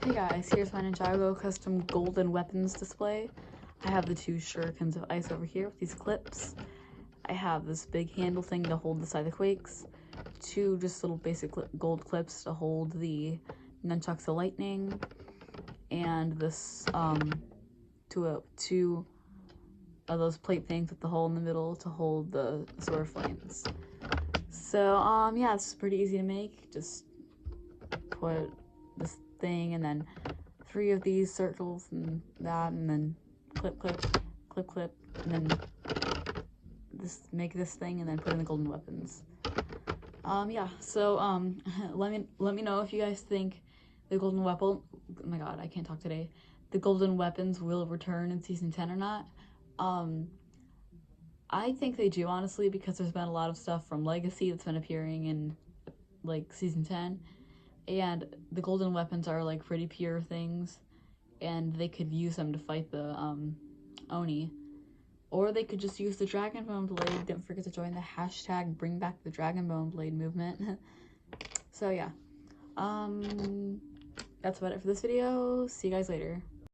Hey guys, here's my Ninjago custom golden weapons display. I have the 2 shurikens of ice over here with these clips. I have this big handle thing to hold the side of the quakes. 2 just little basic gold clips to hold the nunchucks of lightning. And this, 2 of those plate things with the hole in the middle to hold the sword flames. So, yeah, it's pretty easy to make. Just put this thing and then 3 of these circles and that, and then clip, clip, clip, clip, and then make this thing and then put in the golden weapons. Yeah, so let me know if you guys think the golden weapon, oh my god, I can't talk today, the golden weapons will return in season 10 or not. I think they do, honestly, because there's been a lot of stuff from Legacy that's been appearing in like season 10, and the golden weapons are like pretty pure things, and they could use them to fight the Oni. Or they could just use the Dragon Bone Blade. Don't forget to join the hashtag Bring Back the Dragon Bone Blade movement. So yeah, that's about it for this video. See you guys later.